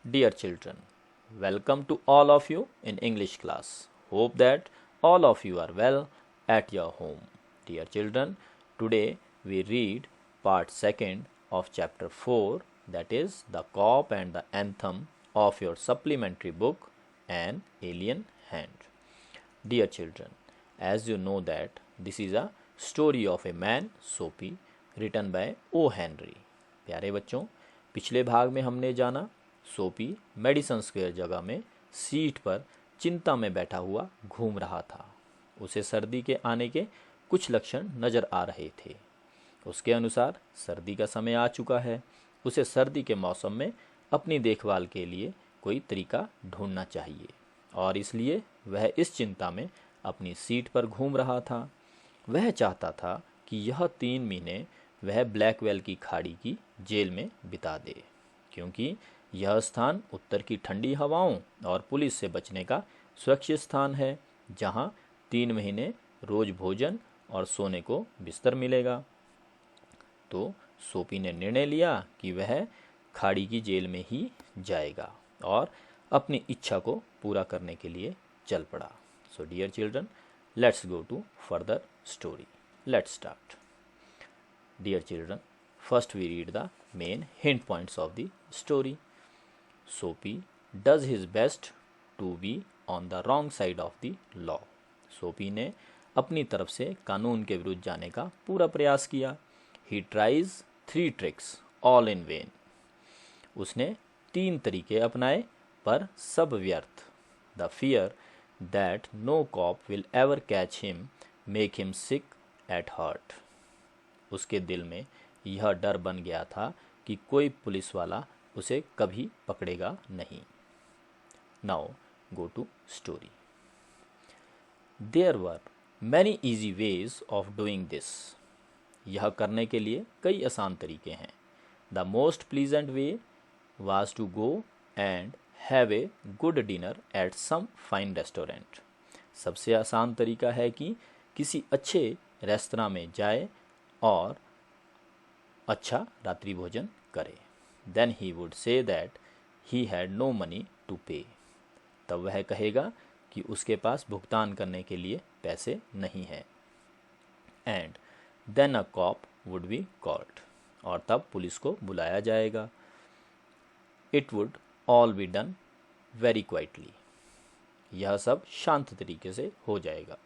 Dear children, welcome to all of you in English class. Hope that all of you are well at your home. Dear children, today we read part 2nd of chapter 4, that is the cop and the anthem of your supplementary book An Alien Hand. Dear children, as you know that this is a story of a man Soapy written by O. Henry. प्यारे बच्चों, पिछले भाग में हमने जाना सोपी Madison Square जगह में सीट पर चिंता में बैठा हुआ घूम रहा था। उसे सर्दी के आने के कुछ लक्षण नज़र आ रहे थे। उसके अनुसार सर्दी का समय आ चुका है। उसे सर्दी के मौसम में अपनी देखभाल के लिए कोई तरीका ढूंढना चाहिए और इसलिए वह इस चिंता में अपनी सीट पर घूम रहा था। वह चाहता था कि यह 3 महीने वह ब्लैकवेल की खाड़ी की जेल में बिता दे, क्योंकि यह स्थान उत्तर की ठंडी हवाओं और पुलिस से बचने का सुरक्षित स्थान है, जहां 3 महीने रोज भोजन और सोने को बिस्तर मिलेगा। तो सोपी ने निर्णय लिया कि वह खाड़ी की जेल में ही जाएगा और अपनी इच्छा को पूरा करने के लिए चल पड़ा। So dear children, let's go to further story. Let's start. Dear children, first we read the main hint points of the story. Soapy does his best to be on the wrong side of the law. सोपी ने अपनी तरफ से कानून के विरुद्ध जाने का पूरा प्रयास किया. He tries 3 tricks all in vain. उसने 3 तरीके अपनाए पर सब व्यर्थ. The fear that no cop will ever catch him make him sick at heart. उसके दिल में यह डर बन गया था कि कोई पुलिस वाला उसे कभी पकड़ेगा नहीं. Now go to story. There were many easy ways of doing this. यह करने के लिए कई आसान तरीके हैं. The most pleasant way was to go and have a good dinner at some fine restaurant. सबसे आसान तरीका है कि किसी अच्छे रेस्तरां में जाए और अच्छा रात्रि भोजन करे. Then he would say that he had no money to pay. तब वह कहेगा कि उसके पास भुगतान करने के लिए पैसे नहीं हैं. And then a cop would be called. और तब पुलिस को बुलाया जाएगा. It would all be done very quietly. यह सब शांत तरीके से हो जाएगा.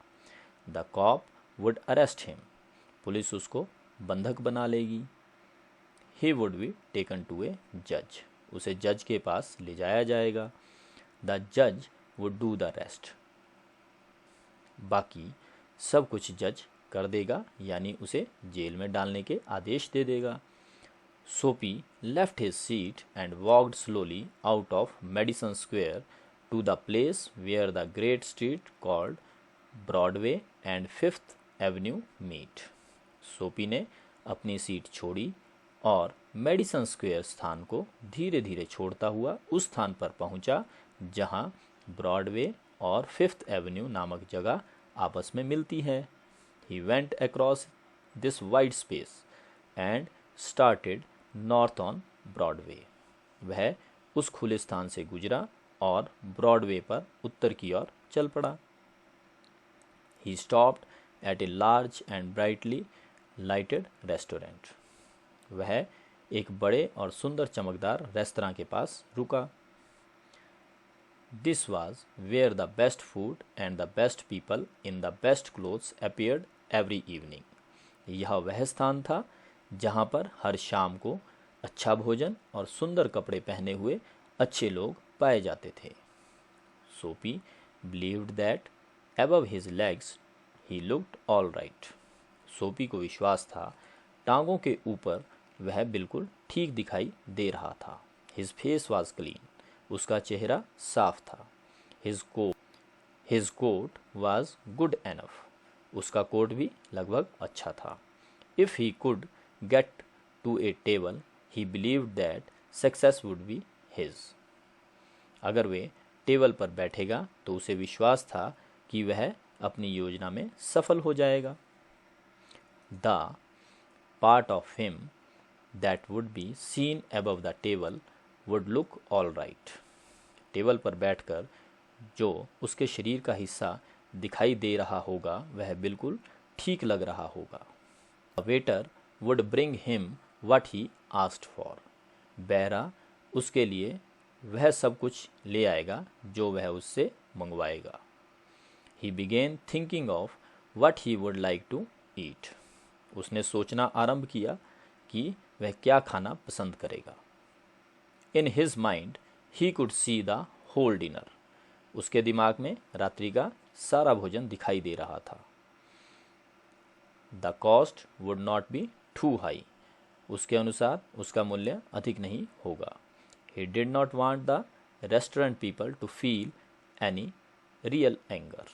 The cop would arrest him. Police उसको बंधक बना लेगी. He would be taken to a judge. उसे जज के पास ले जाया जाएगा. The judge would do the rest. बाकी सब कुछ जज कर देगा, यानी उसे जेल में डालने के आदेश दे देगा. Soapy left his seat and walked slowly out of Madison Square to the place where the great street called Broadway and Fifth Avenue meet. सोपी ने अपनी सीट छोड़ी और मेडिसन स्क्वायर स्थान को धीरे धीरे छोड़ता हुआ उस स्थान पर पहुंचा जहां ब्रॉडवे और 5th एवेन्यू नामक जगह आपस में मिलती है. He went across this wide space and started north on Broadway. वह उस खुले स्थान से गुजरा और ब्रॉडवे पर उत्तर की ओर चल पड़ा. He stopped at a large and brightly lighted restaurant. वह एक बड़े और सुंदर चमकदार रेस्तरां के पास रुका. This was where the best food and the best people in the best clothes appeared every evening. यह वह स्थान था जहां पर हर शाम को अच्छा भोजन और सुंदर कपड़े पहने हुए अच्छे लोग पाए जाते थे. सोपी believed that above his legs he looked all right. सोपी को विश्वास था टांगों के ऊपर वह बिल्कुल ठीक दिखाई दे रहा था. His face was clean. उसका चेहरा साफ था. His coat was good enough. उसका कोट भी लगभग अच्छा था. If he could get to a table he believed that success would be his. अगर वे टेबल पर बैठेगा तो उसे विश्वास था कि वह अपनी योजना में सफल हो जाएगा. The part of him that would be seen above the table would look all right. Table पर बैठकर जो उसके शरीर का हिस्सा दिखाई दे रहा होगा वह बिल्कुल ठीक लग रहा होगा. A waiter would bring him what he asked for. बहरा उसके लिए वह सब कुछ ले आएगा जो वह उससे मंगवाएगा. He began thinking of what he would like to eat. उसने सोचना आरंभ किया कि वह क्या खाना पसंद करेगा. In his mind, he could see the whole dinner. उसके दिमाग में रात्रि का सारा भोजन दिखाई दे रहा था. The cost would not be too high. उसके अनुसार उसका मूल्य अधिक नहीं होगा. He did not want the restaurant people to feel any real anger.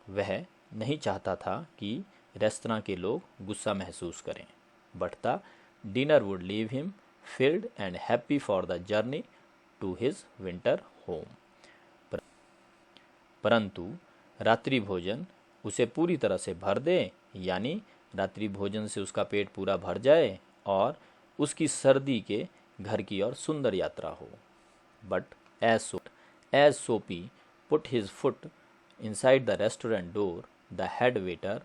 वह नहीं चाहता था कि रेस्तरां के लोग गुस्सा महसूस करें. But the dinner would leave him filled and happy for the journey to his winter home. परंतु रात्रि भोजन उसे पूरी तरह से भर दे, यानी रात्रि भोजन से उसका पेट पूरा भर जाए और उसकी सर्दी के घर की ओर सुंदर यात्रा हो. But as Soapy put his foot inside the restaurant door, the head waiter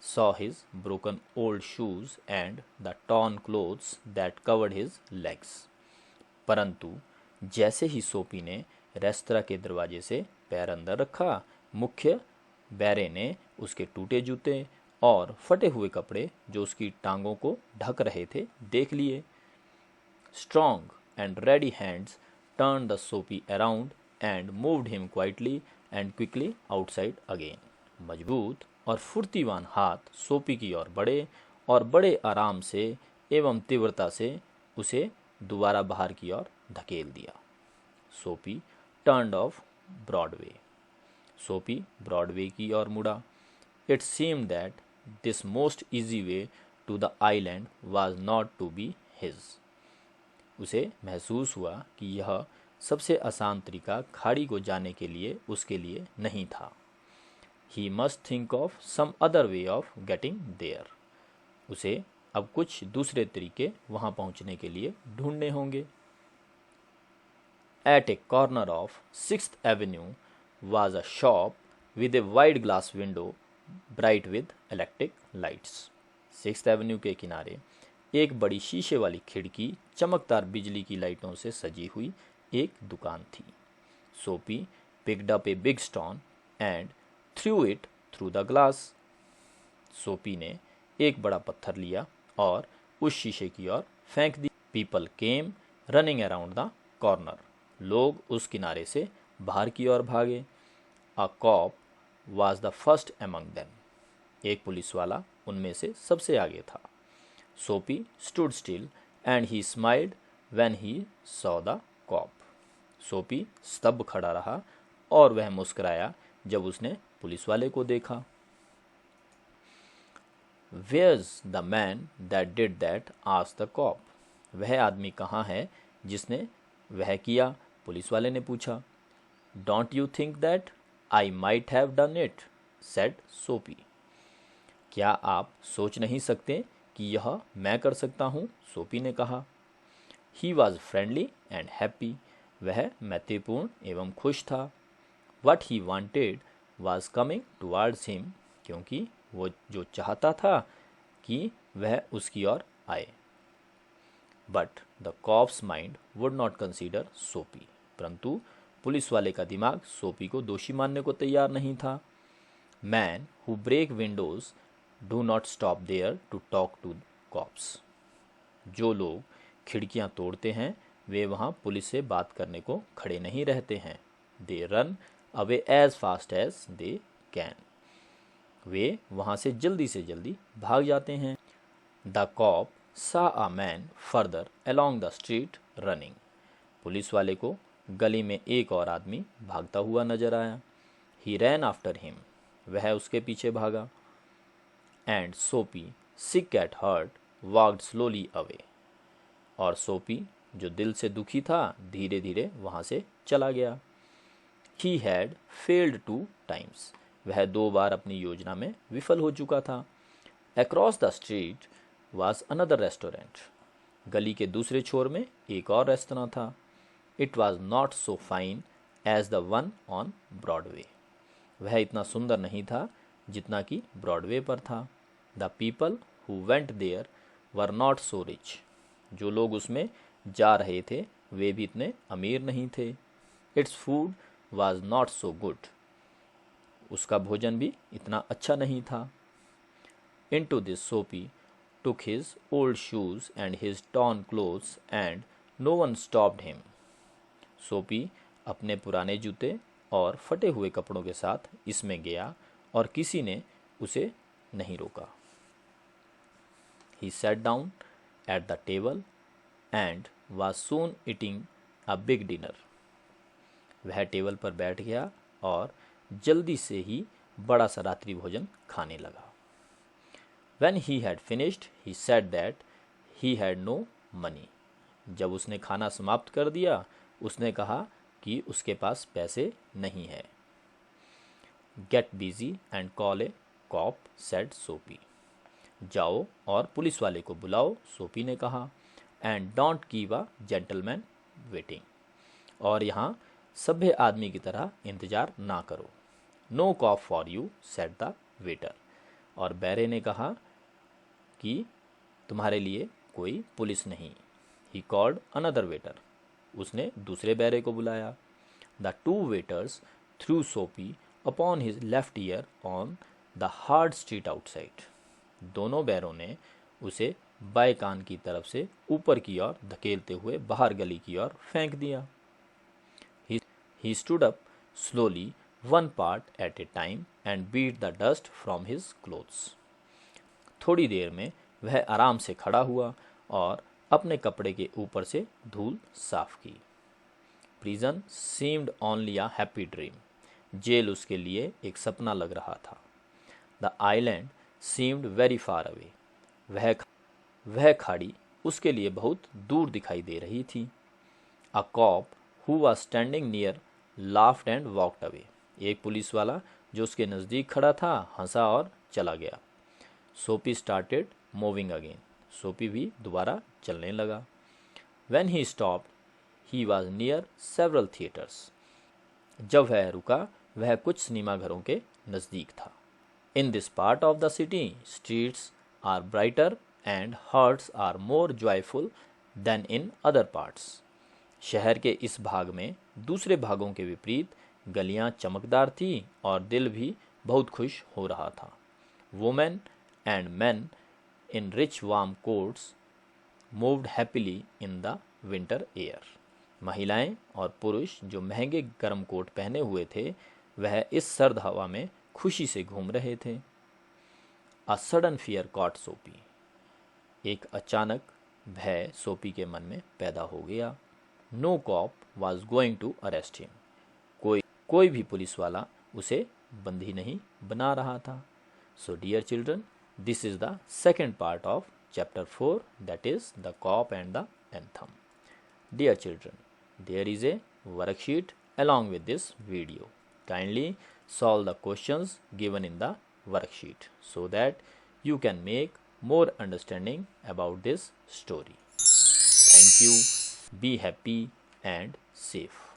saw his broken old shoes and the torn clothes that covered his legs. परंतु जैसे ही सोपी ने रेस्तरां के दरवाजे से पैर अंदर रखा, मुख्य बैरे ने उसके टूटे जूते और फटे हुए कपड़े जो उसकी टांगों को ढक रहे थे देख लिए. Strong and ready hands turned the Soapy around and moved him quietly and quickly outside again. मजबूत और फुर्तीवान हाथ सोपी की ओर बढ़े और बड़े आराम से एवं तीव्रता से उसे दोबारा बाहर की ओर धकेल दिया. सोपी turned off Broadway. सोपी ब्रॉडवे की ओर मुड़ा. It seemed that this most easy way to the island was not to be his. उसे महसूस हुआ कि यह सबसे आसान तरीका खाड़ी को जाने के लिए उसके लिए नहीं था. He must think of some other way of getting there. उसे अब कुछ दूसरे तरीके वहां पहुंचने के लिए ढूंढने होंगे. At a corner of 6th Avenue was a shop with a wide glass window bright with electric lights. 6th Avenue के किनारे एक बड़ी शीशे वाली खिड़की चमकदार बिजली की लाइटों से सजी हुई एक दुकान थी. सोपी picked up a big stone and threw it through the glass. सोपी ने एक बड़ा पत्थर लिया और उस शीशे की ओर फेंक दी. People came running around the corner. लोग उस किनारे से बाहर की ओर भागे. A cop was the first among them. एक पुलिस वाला उनमें से सबसे आगे था. Soapy stood still and he smiled when he saw the cop. सोपी स्तब्ध खड़ा रहा और वह मुस्कुराया जब उसने पुलिस वाले को देखा. Where's the man that did that? asked the cop. वह आदमी कहाँ है जिसने वह किया? पुलिस वाले ने पूछा. Don't you think that I might have done it? said Soapy. क्या आप सोच नहीं सकते कि यह मैं कर सकता हूँ? सोपी ने कहा. He was friendly and happy. वह मैत्रीपूर्ण एवं खुश था. What he wanted was coming towards him. क्योंकि वो जो चाहता था कि वह उसकी ओर आए. But the cop's mind would not consider Soapy. परंतु पुलिस वाले का दिमाग सोपी को दोषी मानने को तैयार नहीं था. Men who break windows do not stop there to talk to cops. जो लोग खिड़कियां तोड़ते हैं वे वहां पुलिस से बात करने को खड़े नहीं रहते हैं. They run away as fast as they can. वे वहां से जल्दी भाग जाते हैं. The cop saw a man further along the street running. Police वाले को गली में एक और आदमी भागता हुआ नजर आया. He ran after him. वह उसके पीछे भागा. And Soapy, sick at heart, walked slowly away. और सोपी जो दिल से दुखी था धीरे धीरे वहां से चला गया. He had failed 2 times. वह 2 बार अपनी योजना में विफल हो चुका था. Across the street was another restaurant. गली के दूसरे छोर में एक और रेस्तरां था। It was not so fine as the one on Broadway. वह इतना सुंदर नहीं था जितना कि ब्रॉडवे पर था। The people who went there were not so rich. जो लोग उसमें जा रहे थे वे भी इतने अमीर नहीं थे। Its food was not so good. उसका भोजन भी इतना अच्छा नहीं था। Into this Soapy took his old shoes and his torn clothes and no one stopped him. सोपी अपने पुराने जूते और फटे हुए कपड़ों के साथ इसमें गया और किसी ने उसे नहीं रोका। He sat down at the table and was soon eating a big dinner. वह टेबल पर बैठ गया और जल्दी से ही बड़ा सा रात्रि भोजन खाने लगा। When he had finished, he said that he had no money. जब उसने खाना समाप्त कर दिया उसने कहा कि उसके पास पैसे नहीं है। Get busy and call a cop, said Soapy. जाओ और पुलिस वाले को बुलाओ, सोपी ने कहा। And don't keep a gentleman waiting. और यहाँ सभ्य आदमी की तरह इंतजार ना करो। No cop for you, said the waiter. और बैरे ने कहा कि तुम्हारे लिए कोई पुलिस नहीं। He called another waiter. उसने दूसरे बैरे को बुलाया। The two waiters threw Soapy upon his left ear on the hard street outside. दोनों बैरों ने उसे बाएं कान की तरफ से ऊपर की ओर धकेलते हुए बाहर गली की ओर फेंक दिया। He stood up slowly, one part at a time, and beat the dust from his clothes. थोड़ी देर में वह आराम से खड़ा हुआ और अपने कपड़े के ऊपर से धूल साफ की। Prison seemed only a happy dream. Jail उसके लिए एक सपना लग रहा था। The island seemed very far away. वह खाड़ी उसके लिए बहुत दूर दिखाई दे रही थी। A cop who was standing near laughed and walked away. एक पुलिस वाला जो उसके नज़दीक खड़ा था हंसा और चला गया। सोपी started moving again. सोपी भी दोबारा चलने लगा। When he stopped, he was near several theaters. जब वह रुका वह कुछ सिनेमा घरों के नज़दीक था। In this part of the city, streets are brighter and hearts are more joyful than in other parts. शहर के इस भाग में दूसरे भागों के विपरीत गलियां चमकदार थी और दिल भी बहुत खुश हो रहा था। Women and men in rich warm coats moved happily in the winter air. महिलाएं और पुरुष जो महंगे गर्म कोट पहने हुए थे वह इस सर्द हवा में खुशी से घूम रहे थे। A sudden fear caught Soapy. एक अचानक भय सोपी के मन में पैदा हो गया। No cop was going to arrest him. कोई भी पुलिस वाला उसे बंदी नहीं बना रहा था। So dear children, this is the second part of chapter 4, that is the cop and the anthem. Dear children, there is a worksheet along with this video. Kindly solve the questions given in the worksheet so that you can make more understanding about this story. Thank you. Be happy and safe.